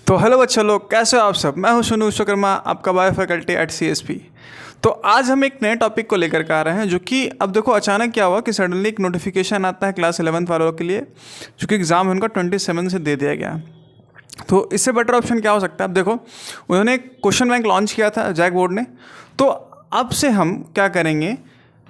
तो हेलो बच्चों लोग, कैसे हो आप सब। मैं हूं सोनू विश्वकर्मा, आपका बायो फैकल्टी एट CSP। तो आज हम एक नए टॉपिक को लेकर के आ रहे हैं, जो कि अब देखो अचानक क्या हुआ कि सडनली एक नोटिफिकेशन आता है क्लास 11th वालों के लिए, जो कि एग्ज़ाम है उनका 27 से दे दिया गया। तो इससे बेटर ऑप्शन क्या हो सकता है। अब देखो उन्होंने एक क्वेश्चन बैंक लॉन्च किया था जैक बोर्ड ने। तो अब से हम क्या करेंगे,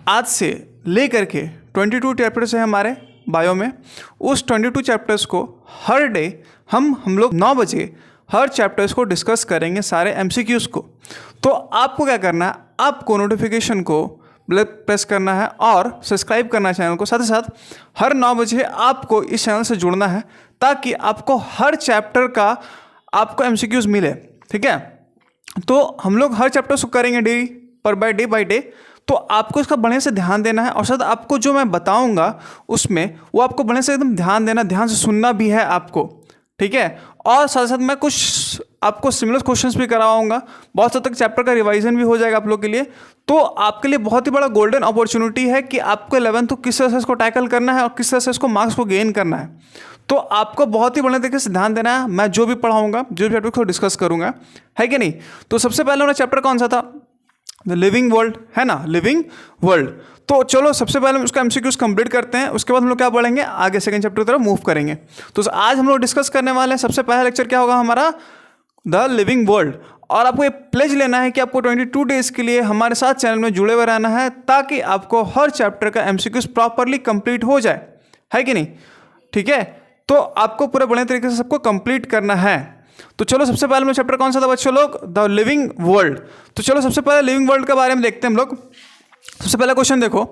आज से ले करके 22 चैप्टर्स है हमारे बायो में, उस 22 चैप्टर्स को हर डे हम लोग 9 बजे हर चैप्टर्स को डिस्कस करेंगे, सारे MCQs को। तो आपको क्या करना है, आपको नोटिफिकेशन को प्रेस करना है और सब्सक्राइब करना है चैनल को। साथ ही साथ हर 9 बजे आपको इस चैनल से जुड़ना है, ताकि आपको हर चैप्टर का आपको MCQs मिले। ठीक है, तो हम लोग हर चैप्टर्स को करेंगे डेली डे बाई डे। तो आपको इसका बढ़िया से ध्यान देना है, और साथ आपको जो मैं बताऊंगा उसमें वो आपको बढ़िया से एकदम ध्यान देना, ध्यान से सुनना भी है आपको। ठीक है, और साथ साथ मैं कुछ आपको सिमिलर क्वेश्चंस भी कराऊंगा। बहुत हद तक चैप्टर का रिवाइजन भी हो जाएगा आप लोग के लिए। तो आपके लिए बहुत ही बड़ा गोल्डन अपॉर्चुनिटी है कि आपको 11th को किस तरह से इसको टैकल करना है और किस तरह से इसको मार्क्स को गेन करना है। तो आपको बहुत ही बढ़िया तरीके से ध्यान देना है। मैं जो भी पढ़ाऊंगा, जो भी चैप्टर को डिस्कस करूंगा, है कि नहीं। तो सबसे पहले उन्होंने चैप्टर कौन सा था, द लिविंग वर्ल्ड, है ना, लिविंग वर्ल्ड। तो चलो सबसे पहले हम उसका MCQs कंप्लीट करते हैं, उसके बाद हम लोग क्या पढ़ेंगे, आगे सेकंड चैप्टर की तरफ मूव करेंगे। तो आज हम लोग डिस्कस करने वाले हैं, सबसे पहला लेक्चर क्या होगा हमारा, द लिविंग वर्ल्ड। और आपको ये प्लेज लेना है कि आपको 22 डेज के लिए हमारे साथ चैनल में जुड़े हुए रहना है, ताकि आपको हर चैप्टर का MCQs प्रॉपरली कंप्लीट हो जाए, है कि नहीं। ठीक है, तो आपको पूरे बढ़िया तरीके से सबको कंप्लीट करना है। तो चलो सबसे पहले में चैप्टर कौन सा था बच्चों लोग, द लिविंग वर्ल्ड। तो चलो सबसे पहले लिविंग वर्ल्ड के बारे में देखते हैं हम लोग। सबसे पहला क्वेश्चन देखो,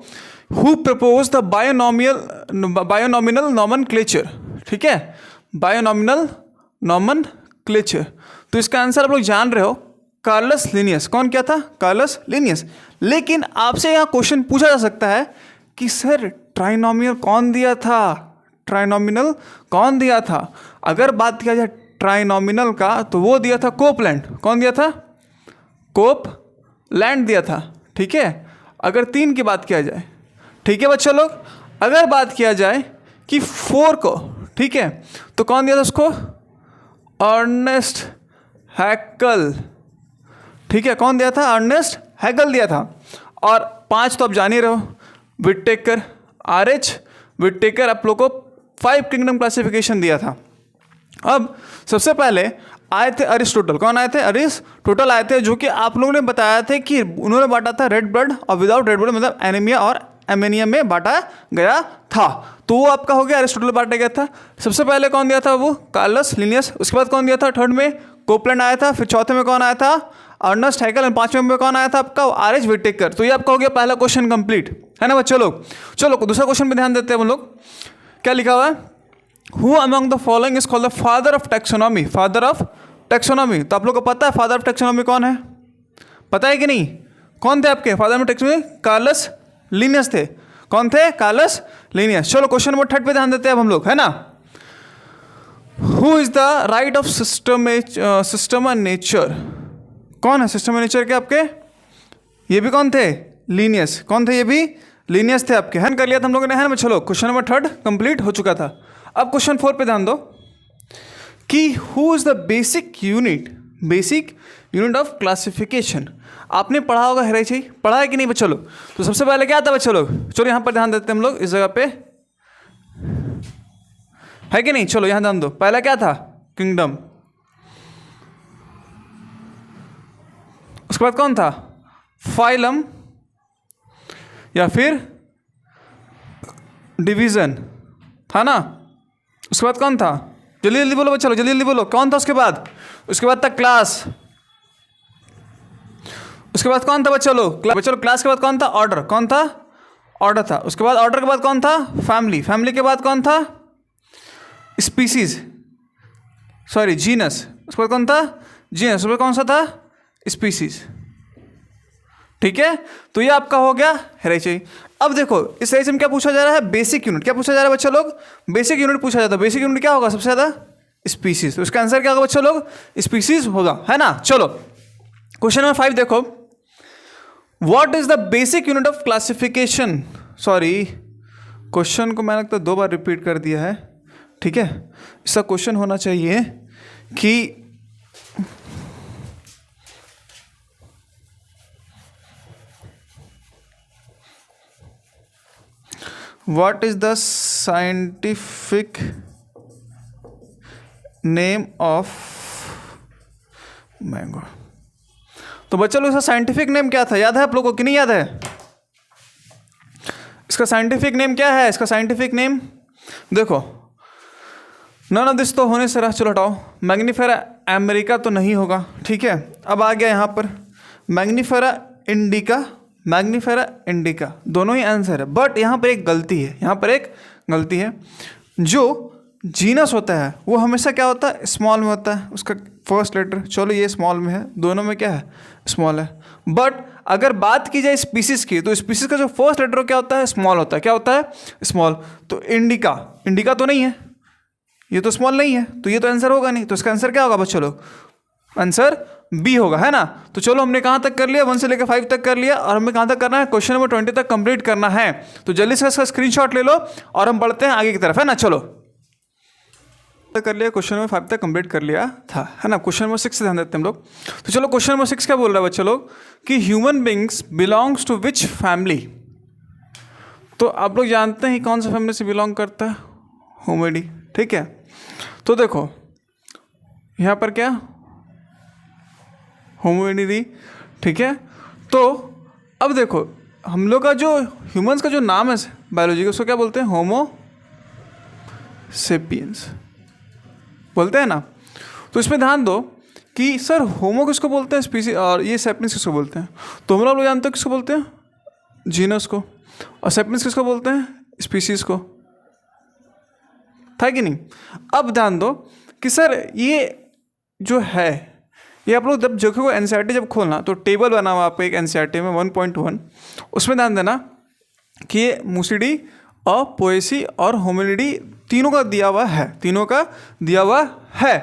हु प्रपोज द बायोनॉमिनल नॉमेनक्लेचर। ठीक है, बायोनॉमिनल नॉमेनक्लेचर। तो इसका आंसर आप लोग जान रहे हो, कार्लस लिनियस। कौन क्या था, कार्लस लिनियस। लेकिन आपसे यहाँ क्वेश्चन पूछा जा सकता है कि सर ट्राइनोमियल कौन दिया था, ट्राइनोमिनल कौन दिया था। अगर बात किया जाए ट्राइनोमिनल का, तो वो दिया था कोपलैंड। कौन दिया था, कोपलैंड दिया था। ठीक है, अगर 3 की बात किया जाए, ठीक है बच्चों लोग। अगर बात किया जाए कि 4 को, ठीक है, तो कौन दिया था उसको, अर्नेस्ट हैकल। ठीक है, कौन दिया था, अर्नेस्ट हैकल दिया था। और 5 तो आप जान ही रहे हो, विटेकर, RH विटेकर आप लोग को 5 किंगडम क्लासिफिकेशन दिया था। अब सबसे पहले आए थे अरिस्टोटल। कौन आए थे, अरिस्टोटल आए थे, जो कि आप लोगों ने बताया था कि उन्होंने बांटा था रेड ब्लड और विदाउट रेड ब्लड, मतलब एनीमिया और एमेनिया में बांटा गया था। तो वो आपका हो गया, अरिस्टोटल बांटा गया था। सबसे पहले कौन दिया था, वो कार्लस लिनियस। उसके बाद कौन दिया था, थर्ड में कोपलैंड आया था। फिर चौथे में कौन आया था, अर्नेस्ट हैकल। और 5वें में कौन आया था आपका, RH विटेकर। तो ये आपका हो गया पहला क्वेश्चन कंप्लीट, है ना बच्चों लोग। चलो दूसरा क्वेश्चन पे ध्यान देते हैं हम लोग। क्या लिखा हुआ है, Who among the following is called the father of taxonomy? Father of taxonomy। तो आप लोग को पता है फादर ऑफ टैक्सोनॉमी कौन है, पता है कि नहीं। कौन थे आपके father of taxonomy, Carolus Linnaeus थे। कौन थे, कार्लस लिनियस। चलो क्वेश्चन नंबर 3 पे ध्यान देते हैं अब हम लोग, है ना। Who is the right of system and nature। कौन है सिस्टम एंड नेचर के आपके, ये भी कौन थे, लिनियस। कौन थे, ये भी लिनियस थे आपके, है। कर लिया था हम लोगों ने, है ना। चलो क्वेश्चन नंबर 3 कंप्लीट हो चुका था। अब क्वेश्चन 4 पे ध्यान दो कि who is the basic unit of classification. आपने पढ़ा होगा हेरेची, पढ़ा है कि नहीं बच्चों लोग। तो सबसे पहले क्या था बच्चों लोग, चलो यहाँ पर ध्यान देते हैं हम लोग, इस जगह पे है कि नहीं। चलो यहाँ ध्यान दो, पहला क्या था, किंगडम। उसके बाद कौन था, फाइलम या फिर डिवीजन था ना। उसके बाद कौन था, जल्दी जल्दी बोलो बच्चों, जल्दी जल्दी बोलो, कौन था उसके बाद। उसके बाद था क्लास। उसके बाद कौन था बच्चों लोग, क्लास के बाद कौन था, ऑर्डर। कौन था, ऑर्डर था। उसके बाद ऑर्डर के बाद कौन था, फैमिली। फैमिली के बाद कौन था, स्पीसीज, सॉरी जीनस। उसके बाद कौन था, जीनस। उसके बाद कौन सा था, स्पीसीज। ठीक है, तो ये आपका हो गया हेरेची। अब देखो इस हेरेची में क्या पूछा जा रहा है, बेसिक यूनिट। क्या पूछा जा रहा है बच्चों लोग, बेसिक यूनिट पूछा जाता है। बेसिक यूनिट क्या होगा, सबसे ज़्यादा स्पीसीज। तो इसका आंसर क्या होगा बच्चों लोग, स्पीसीज होगा, है ना। चलो क्वेश्चन नंबर 5 देखो, what is the basic unit of classification. Sorry, question को मैंने लगता है 2 बार रिपीट कर दिया है। ठीक है, इसका क्वेश्चन होना चाहिए कि what is the scientific name of mango. तो बच्चों लोग इसका साइंटिफिक नेम क्या था, याद है आप लोगों को कि नहीं याद है? इसका साइंटिफिक नेम क्या है? इसका साइंटिफिक नेम देखो, नन ऑफ दिस तो होने से रहा, चलो हटाओ। मैग्नीफेरा अमेरिका तो नहीं होगा, ठीक है। अब आ गया यहाँ पर मैग्नीफेरा इंडिका, मैग्नीफेरा इंडिका, दोनों ही आंसर है। बट यहाँ पर एक गलती है, यहाँ पर एक गलती है। जो जीनस होता है वो हमेशा क्या होता है, स्मॉल में होता है, उसका फर्स्ट लेटर। चलो ये स्मॉल में है, दोनों में क्या है, स्मॉल है। बट अगर बात की जाए स्पीसीज की, तो स्पीसीज का जो फर्स्ट लेटर क्या होता है, स्मॉल होता है। क्या होता है, स्मॉल। तो इंडिका, इंडिका तो नहीं है, ये तो स्मॉल नहीं है, तो ये तो आंसर होगा नहीं। तो इसका आंसर क्या होगा बच्चों लोग, आंसर बी होगा, है ना। तो चलो हमने कहाँ तक कर लिया, 1 से लेकर 5 तक कर लिया, और हमें कहाँ तक करना है, क्वेश्चन नंबर 20 तक कंप्लीट करना है। तो जल्दी से इसका स्क्रीनशॉट ले लो और हम बढ़ते हैं आगे की तरफ, है ना। चलो कर लिया, क्वेश्चन नंबर 5 तक कंप्लीट कर लिया था, है ना। क्वेश्चन नंबर 6 से ध्यान देते हैं हम लोग। तो चलो क्वेश्चन नंबर 6 क्या बोल रहा है बच्चे लोग कि human beings belongs to which family. तो आप लोग जानते हैं कौन सा फैमिली से बिलोंग करता है, होमिडी, ठीक है। तो देखो यहाँ पर क्या, होमिडी, ठीक है। तो अब देखो हम लोग का जो ह्यूमंस का जो नाम है बायोलॉजी का, उसको क्या बोलते हैं, होमो सेपियंस बोलते हैं ना। तो इसमें ध्यान दो कि सर होमो किसको बोलते हैं, स्पीसी, और ये सेपियंस किसको बोलते हैं। तो हम लोग जानते हो किसको बोलते हैं, जीनस को, और सेपियंस किसको बोलते हैं, स्पीसीज को, था कि नहीं। अब ध्यान दो कि सर ये जो है, ये आप लोग जब देखो एनसीईआरटी जब खोलना, तो टेबल बना हुआ आपको एक एनसीईआरटी में 1.1, उसमें ध्यान देना कि ये मुसिडी और पोएसी और होमिनिडी तीनों का दिया हुआ है, तीनों का दिया हुआ है।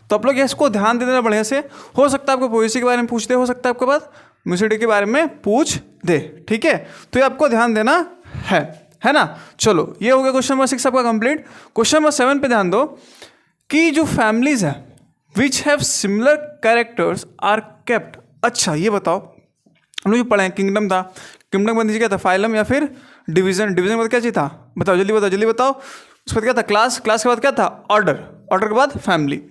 तो आप लोग इसको ध्यान दे देना बढ़िया से। हो सकता है आपको पोएसी के बारे में पूछ दे, हो सकता है आपके पास मुसिडी के बारे में पूछ दे, ठीक है। तो ये आपको ध्यान देना है ना। चलो ये हो गया क्वेश्चन नंबर 6 आपका कंप्लीट। क्वेश्चन नंबर 7 पे ध्यान दो कि जो फैमिलीज है which have similar characters are kept. अच्छा ये बताओ, हम लोग पढ़े किंगडम था, किंगडम के बाद नीचे क्या था, फाइलम या फिर डिवीजन, डिवीजन के बाद क्या चाहिए था, बताओ जल्दी बताओ जल्दी बताओ। उसके बाद क्या था, क्लास, क्लास के बाद क्या था, ऑर्डर, ऑर्डर के बाद फैमिली।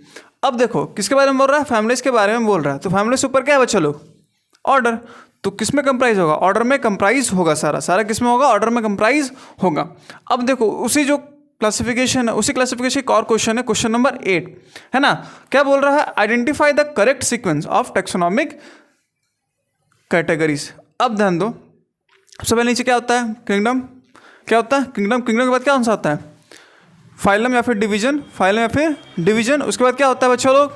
अब देखो किसके बारे में बोल रहा है, फैमिलीज के बारे में बोल रहा है। तो फैमिली से ऊपर क्या है बच्चा लोग, ऑर्डर। तो किस में कंप्राइज होगा, ऑर्डर में कंप्राइज होगा, सारा सारा किस में होगा, ऑर्डर में कंप्राइज होगा। अब देखो उसी जो क्लासिफिकेशन है, उसी क्लासिफिकेशन एक और क्वेश्चन है, क्वेश्चन नंबर 8, है ना। क्या बोल रहा है, identify the correct sequence of taxonomic categories. अब ध्यान दो, सबसे पहले नीचे क्या होता है, किंगडम, क्या होता है, किंगडम, किंगडम के बाद क्या कौन सा होता है, फाइलम या फिर डिवीजन, फाइलम या फिर डिवीजन। उसके बाद क्या होता है बच्चों लोग,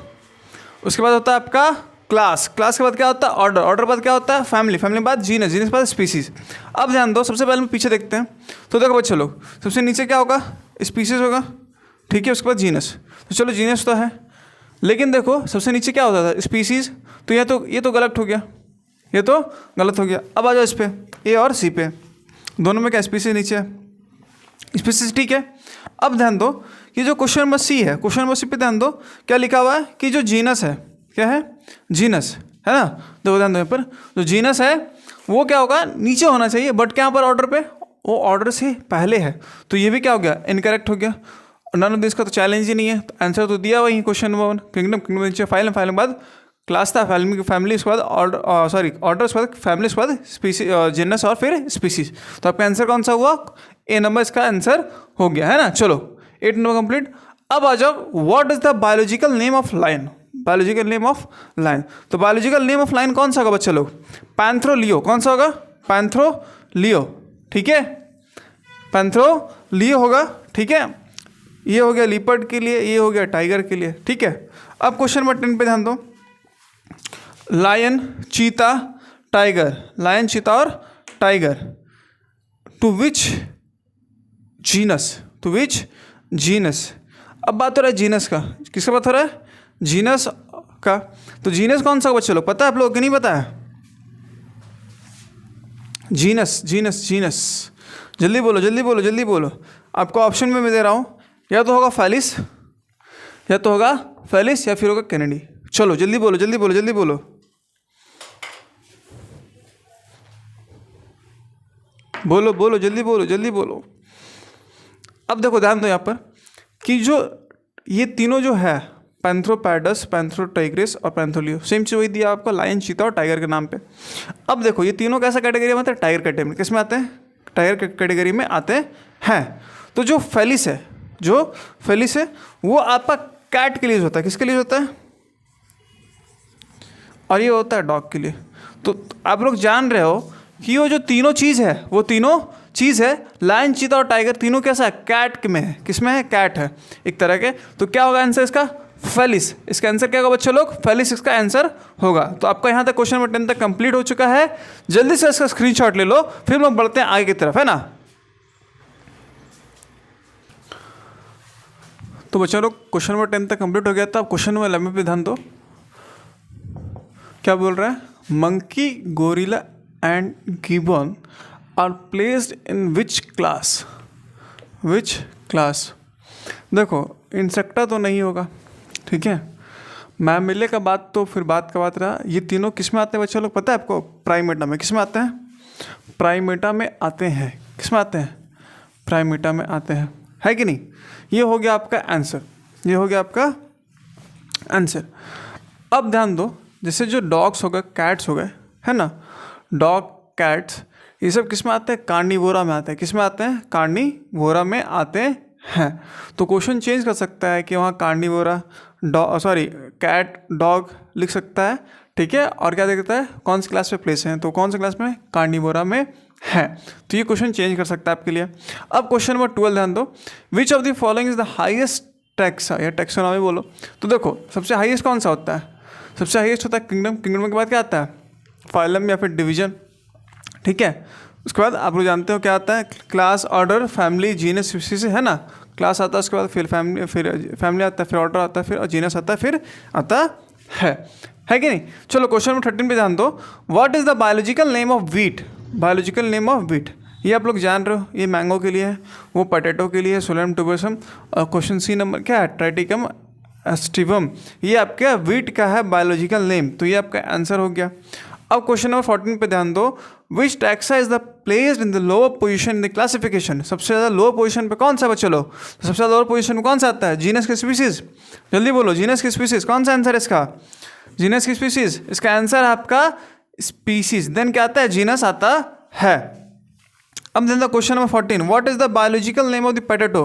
उसके बाद होता है आपका क्लास, क्लास के बाद क्या होता है, ऑर्डर, ऑर्डर के बाद क्या होता है, फैमिली, फैमिली के बाद जीनस, जीनस के बाद स्पीसीज। अब ध्यान दो, सबसे पहले हम पीछे देखते हैं। तो देखो बच्चों लोग, सबसे नीचे क्या होगा, स्पीसीज होगा, ठीक है। उसके बाद जीनस, तो चलो जीनस तो है, लेकिन देखो सबसे नीचे क्या होता था, स्पीसीज। तो ये तो गलत हो गया, ये तो गलत हो गया। अब आ जाओ इस पे, ए और सी पे, दोनों में क्या स्पीसीज नीचे है, स्पीसीज, ठीक है। अब ध्यान दो कि जो क्वेश्चन नंबर सी है, क्वेश्चन नंबर सी पे ध्यान दो क्या लिखा हुआ है कि जो जीनस है, क्या है, जीनस, है ना। देखो ध्यान दो यहाँ पर, जो जीनस है वो क्या होगा, नीचे होना चाहिए, बट क्या पर ऑर्डर पे, वो ऑर्डर से पहले है। तो ये भी क्या हो गया, इनकरेक्ट हो गया। नन ऑफ दिस का तो चैलेंज ही नहीं है, तो आंसर तो दिया वही क्वेश्चन नंबर 1, किंगडम, किंगडम नीचे फाइलम, फाइलम के बाद क्लास था, फैमिली, फैमिली उसके बाद ऑर्डर, सॉरी ऑर्डर उसके बाद फैमिली उसके बाद स्पीसी, जीनस और फिर स्पीसीज। तो आपका आंसर कौन सा हुआ, ए नंबर इसका आंसर हो गया, है ना। चलो 8 नंबर कंप्लीट। अब आ जाओ, what is the biological name of lion, biological name of lion. तो बायोलॉजिकल नेम ऑफ लायन कौन सा होगा बच्चे लोग, पैंथ्रोलियो, कौन सा होगा, पैंथ्रोलियो, ठीक है, पैंथ्रोलियो होगा, ठीक है। ये हो गया लीपर्ड के लिए, ये हो गया टाइगर के लिए, ठीक है। अब क्वेश्चन नंबर 10 पे ध्यान दो, लायन, चीता, टाइगर, लायन, चीता और tiger, to which genus, to which genus. अब बात हो रहा है जीनस का, किसका बात हो रहा है, जीनस का। तो जीनस कौन सा बच्चे लोग पता है आप लोगों को, नहीं पता है, जीनस, जीनस, जीनस, जल्दी बोलो जल्दी बोलो जल्दी बोलो। आपको ऑप्शन में मैं दे रहा हूँ, या तो होगा फैलिस, या तो होगा फैलिस, या फिर होगा कैनेडी। चलो जल्दी बोलो जल्दी बोलो जल्दी बोलो, बोलो बोलो जल्दी बोलो जल्दी बोलो। अब देखो ध्यान दो यहाँ पर कि जो ये तीनों जो है पैंथ्रोपैडस, पैंथ्रोटाइग्रिस और पैंथोलियो, सेम चीज़ वही दिया आपको लायन, चीता और टाइगर के नाम पे। अब देखो ये तीनों कैसा कैटेगरी में आते हैं? Tiger category. किस में आते हैं? टाइगर कैटेगरी में आते हैं। तो जो फेलिस है वो आपका कैट के लिए होता है। किसके लिए होता है? और ये होता है डॉग के लिए। तो आप लोग जान रहे हो कि वो जो तीनों चीज़ है, वो तीनों चीज़ है लायन, चीता और टाइगर, तीनों कैसा है? कैट में है। किस में है? कैट है एक तरह के। तो क्या होगा आंसर इसका? फेलिस। इसका आंसर क्या होगा बच्चों लोग? फेलिस इसका आंसर होगा। तो आपका यहाँ तक क्वेश्चन नंबर 10 तक कंप्लीट हो चुका है। जल्दी से इसका स्क्रीनशॉट ले लो, फिर हम लोग बढ़ते हैं आगे की तरफ, है ना। तो बच्चों लोग क्वेश्चन नंबर 10 तक कंप्लीट हो गया था। अब क्वेश्चन नंबर 11 पे ध्यान दो। क्या बोल रहा है? Monkey, gorilla and gibbon are placed in which class? Which class? देखो इंसेक्टा तो नहीं होगा, ठीक है। मैमिले का बात तो फिर बात का बात रहा। ये तीनों किस में आते हैं बच्चों लोग? पता है आपको? प्राइमेटा में। किस में आते हैं? प्राइमेटा में आते हैं। किस में आते हैं? प्राइमेटा में आते हैं, है कि नहीं। ये हो गया आपका आंसर, ये हो गया आपका आंसर। अब ध्यान दो, जैसे जो डॉग्स हो गए, कैट्स हो गए, है ना, डॉग, कैट्स, ये सब किस में आते हैं? कार्निवोरा में आते हैं। किस में आते हैं? कार्निवोरा में आते हैं। तो क्वेश्चन चेंज कर सकता है कि वहाँ कार्निवोरा कैट, डॉग लिख सकता है, ठीक है। और क्या देखता है? कौन सी क्लास में प्लेस है? तो कौन सी क्लास में? कार्निवोरा में है। तो ये क्वेश्चन चेंज कर सकता है आपके लिए। अब क्वेश्चन नंबर 12 ध्यान दो। Which of the following is the highest taxa या टैक्सोनॉमी बोलो। तो देखो सबसे हाईएस्ट कौन सा होता है? सबसे हाईएस्ट होता है किंगडम। किंगडम के बाद क्या आता है? फाइलम या फिर डिवीजन, ठीक है। उसके बाद आप लोग जानते हो क्या आता है? Class, order, family, genus, species, है ना। क्लास आता है, उसके बाद फिर फैमिली आता है, फिर ऑर्डर आता है, फिर जीनस आता है, फिर आता है कि नहीं। चलो क्वेश्चन नंबर 13 पे ध्यान दो। What is the biological name of wheat? Biological name of wheat, ये आप लोग जान रहे हो, ये मैंगो के लिए है, वो पोटैटो के लिए है, सोलेनम ट्यूबरसम। और क्वेश्चन सी नंबर क्या है? ट्राइटिकम एस्टिवम, ये आपका व्हीट का है बायोलॉजिकल नेम। तो ये आपका आंसर हो गया। अब क्वेश्चन नंबर 14 पे ध्यान दो। Which taxa is the placed in the lower position in the classification? सबसे ज़्यादा लोअर पोजीशन पे कौन सा बच्चा लो? तो सबसे ज़्यादा लोअर पोजीशन में कौन सा आता है? जीनस की स्पीसीज। जल्दी बोलो, जीनस की स्पीसीज। कौन सा आंसर है इसका? जीनस की स्पीसीज। इसका आंसर है आपका स्पीसीज। देन क्या आता है? जीनस आता है। अब then the question number 14। What is the biological name of the potato?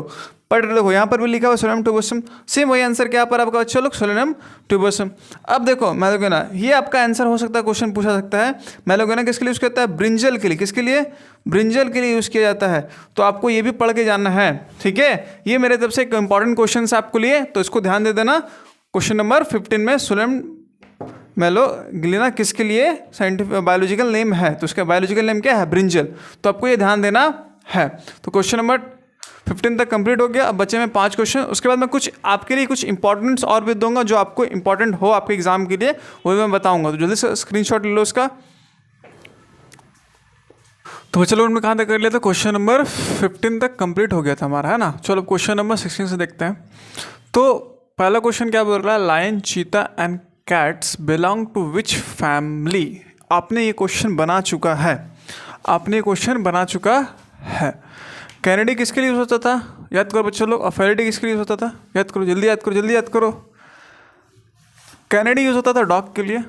Potato देखो यहाँ पर भी लिखा हुआ सोलेनम ट्यूबरसम, सेम वही आंसर क्या पर आपका बच्चा लोग? Solanum tuberosum. अब देखो मैलोगेना, ये आपका आंसर हो सकता है, क्वेश्चन पूछा सकता है। मैलोगेना किसके लिए यूज़ करता है? ब्रिंजल के लिए। किसके लिए? ब्रिंजल के लिए यूज़ किया जाता है। तो आपको ये भी पढ़ के जानना है, ठीक है। ये मेरे तरफ से एक इंपॉर्टेंट क्वेश्चन है आपको लिए, तो इसको ध्यान दे देना। क्वेश्चन नंबर 15 में सोलेनम मैलोग्लिना किसके लिए साइंटिफिक बायोलॉजिकल नेम है? तो उसका बायोलॉजिकल नेम क्या है? ब्रिंजल। तो आपको ये ध्यान देना है। तो क्वेश्चन नंबर 15 तक कंप्लीट हो गया। अब बच्चे में 5 क्वेश्चन। उसके बाद मैं कुछ आपके लिए कुछ इंपॉर्टेंट्स और भी दूंगा जो आपको इंपॉर्टेंट हो आपके एग्जाम के लिए, वो भी मैं बताऊंगा। तो जल्दी से स्क्रीनशॉट ले लो इसका। तो चलो हमने कहाँ तक कर लिया था? क्वेश्चन नंबर 15 तक कंप्लीट हो गया था हमारा, है ना। चलो क्वेश्चन नंबर 16 से देखते हैं। तो पहला क्वेश्चन क्या बोल रहा है? Lion, cheetah and cats belong to which family? आपने ये क्वेश्चन बना चुका है, आपने ये क्वेश्चन बना चुका है। कैनेडी किसके लिए यूज होता था? याद करो बच्चों लोग। और फेरेडी किसके लिए यूज होता था? याद करो, जल्दी याद करो, जल्दी याद करो। कैनेडी यूज होता था डॉग के लिए,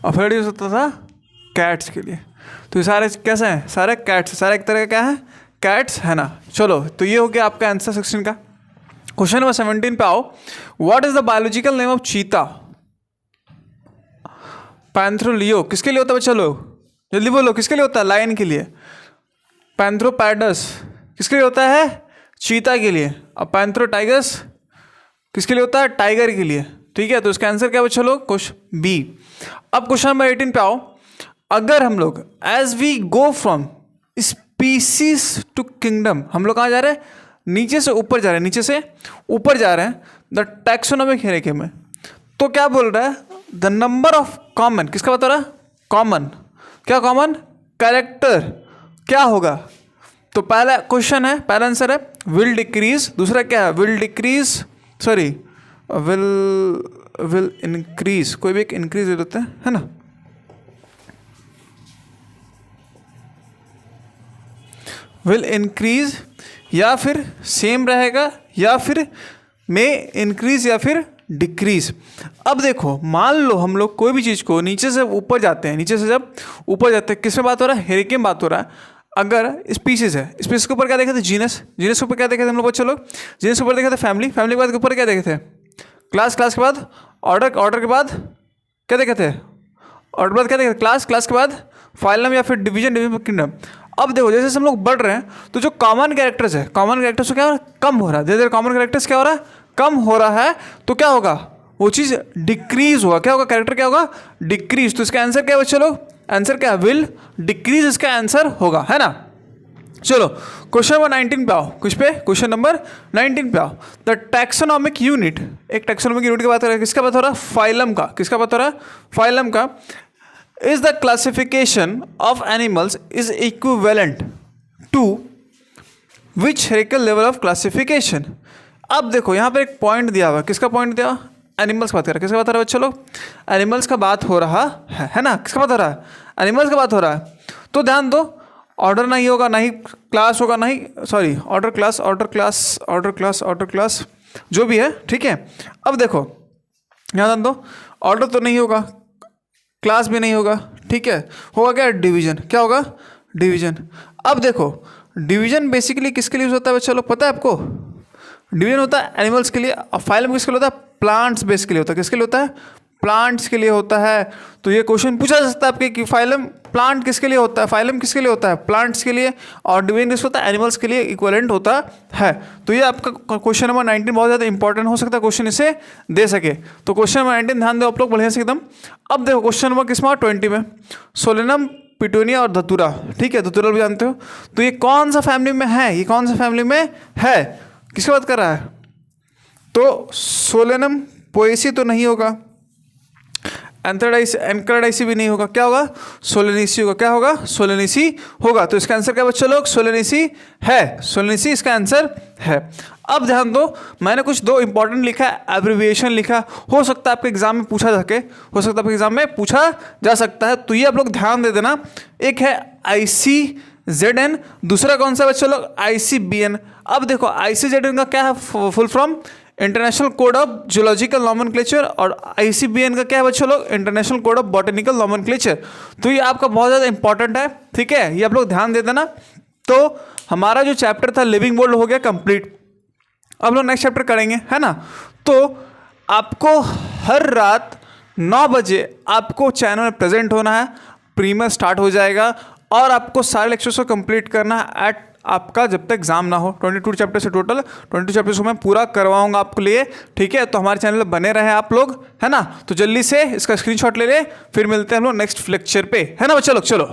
और फेरेडी यूज होता था कैट्स के लिए। तो ये सारे कैसे हैं? सारे कैट्स, सारे एक तरह का क्या है? कैट्स, है ना। चलो तो ये हो गया आपका आंसर 16 का। क्वेश्चन नंबर 17 पे आओ। What is the biological name of चीता? पैंथ्रोलियो किसके लिए होता है बच्चा लोग? जल्दी बोलो, किसके लिए होता है? लायन के लिए। पैंथ्रोपैडस किसके लिए होता है? चीता के लिए। और पैंथ्रोटाइगस किसके लिए होता है? टाइगर के लिए, ठीक है। तो इसका आंसर क्या बच्चा लोग? Question B. अब क्वेश्चन नंबर 18 पे आओ। अगर हम लोग as we go from species to kingdom, हम लोग कहाँ जा रहे हैं? नीचे से ऊपर जा रहे हैं, नीचे से ऊपर जा रहे हैं द टैक्सोनॉमिक हियरार्की में। तो क्या बोल रहा है? द नंबर ऑफ कॉमन, किसका बता रहा है? कॉमन, क्या कॉमन? कैरेक्टर क्या होगा? तो पहला क्वेश्चन है, पहला आंसर है विल डिक्रीज। दूसरा क्या है? Will decrease, sorry will increase, कोई भी एक इंक्रीज दे देते हैं, है ना। विल इंक्रीज या फिर सेम रहेगा या फिर में इंक्रीज या फिर डिक्रीज। अब देखो मान लो हम लोग कोई भी चीज़ को नीचे से ऊपर जाते हैं, नीचे से जब ऊपर जाते हैं, किस में बात हो रहा है, हेरिके में बात हो रहा है। अगर स्पीसीज है, स्पीसीज के ऊपर क्या देखे थे, जीनस, जीनस के ऊपर क्या देखे थे हम लोग बच्चे लोग, जीनस के ऊपर देखे थे फैमिली, फैमिली के बाद के ऊपर क्या देखे थे, क्लास, क्लास के बाद ऑर्डर, ऑर्डर के बाद क्या देखे थे, ऑर्डर के बाद क्या देखे थे, क्लास, क्लास के बाद फाइलम या फिर डिवीजन, डिवीजन किंगडम। अब देखो जैसे जैसे हम लोग बढ़ रहे हैं तो जो कॉमन कैरेक्टर्स है, कॉमन कैरेक्टर्स को क्या हो रहा है, कम हो रहा है, धीरे धीरे कॉमन कैरेक्टर्स क्या हो रहा है, कम हो रहा है। तो क्या होगा, वो चीज़ डिक्रीज होगा, क्या होगा, कैरेक्टर क्या होगा, डिक्रीज। तो इसका आंसर क्या है बच्चे लोग, आंसर क्या है, विल डिक्रीज इसका आंसर होगा, है ना। चलो क्वेश्चन नंबर 19 पे आओ, कुछ पे क्वेश्चन नंबर 19 पे आओ। द टैक्सोनॉमिक यूनिट, एक टैक्सोनॉमिक यूनिट की बात हो रहा है, किसका बात हो रहा है, फाइलम का, किसका बात हो रहा है, फाइलम का। Is the classification of animals is equivalent to which hierarchical level of classification. अब देखो यहाँ पर एक पॉइंट दिया हुआ है, किसका पॉइंट दिया हुआ, एनिमल्स का बात कर रहा है, किसका बात हो रहा है बच्चों लोग, एनिमल्स का बात हो रहा है ना, किसका बात हो रहा है, एनिमल्स का बात हो रहा है। तो ध्यान दो, ऑर्डर नहीं होगा, ना ही क्लास होगा, ना ही sorry order class, order class, order class, order class जो भी है, ठीक है। अब देखो यहाँ ध्यान दो, ऑर्डर तो नहीं होगा, क्लास भी नहीं होगा, ठीक है, होगा क्या, डिवीजन, क्या होगा, डिवीजन। अब देखो डिवीजन बेसिकली किसके लिए यूज होता है बच्चा लोग, पता है आपको, डिवीजन होता है एनिमल्स के लिए, और फाइलम किसके लिए होता है, प्लांट्स बेस के लिए होता है, किसके लिए होता है, प्लांट्स के लिए होता है। तो ये क्वेश्चन पूछा जा सकता है आपके कि फाइलम प्लांट किसके लिए होता है, फाइलम किसके लिए होता है, प्लांट्स के लिए, और डिवीजन किसके होता है, एनिमल्स के लिए इक्विवेलेंट होता है। तो ये आपका क्वेश्चन नंबर 19 बहुत ज़्यादा इंपॉर्टेंट हो सकता है, क्वेश्चन इसे दे सके। तो क्वेश्चन नंबर 19 ध्यान दो आप लोग बढ़िया से एकदम। अब देखो क्वेश्चन नंबर किस में 20 में, सोलेनम, पिटूनिया और धतूरा, ठीक है, धतूरा भी जानते हो। तो ये कौन सा फैमिली में है, ये कौन सा फैमिली में है, किसकी बात कर रहा है, तो सोलेनम पोएसी तो नहीं होगा, एंथ्राडाइसी भी नहीं होगा, क्या होगा, सोलेनेसी होगा, क्या होगा, सोलेनेसी होगा। तो इसका आंसर क्या बच्चों लोग, सोलेनेसी है, सोलेनेसी इसका आंसर है। अब ध्यान दो, मैंने कुछ दो इंपॉर्टेंट लिखा है, एब्रिविएशन लिखा, हो सकता है आपके एग्जाम में पूछा जाके, हो सकता है आपके एग्जाम में पूछा जा सकता है, तो ये आप लोग ध्यान दे देना। एक है ICZN, दूसरा कौन सा बच्चों लोग, ICBN। अब देखो ICZN का क्या है full form, international code of zoological nomenclature, और ICBN का क्या है बच्चों लोग, international code of botanical nomenclature. तो ये आपका बहुत ज़्यादा इंपॉर्टेंट है, ठीक है, ये आप लोग ध्यान दे देना। तो हमारा जो चैप्टर था लिविंग वर्ल्ड हो गया कंप्लीट, अब लोग नेक्स्ट चैप्टर करेंगे, है ना। तो आपको हर रात 9 बजे आपको चैनल में प्रेजेंट होना है, प्रीमियर स्टार्ट हो जाएगा, और आपको सारे लेक्चर्स को कंप्लीट करना है एट आपका जब तक एग्जाम ना हो। 22 चैप्टर से टोटल 22 चैप्टर्स को मैं पूरा करवाऊंगा आपके लिए, ठीक है। तो हमारे चैनल पर बने रहे आप लोग, है ना। तो जल्दी से इसका स्क्रीनशॉट ले ले, फिर मिलते हैं हम लोग नेक्स्ट लेक्चर पे, है ना बच्चा लोग, चलो।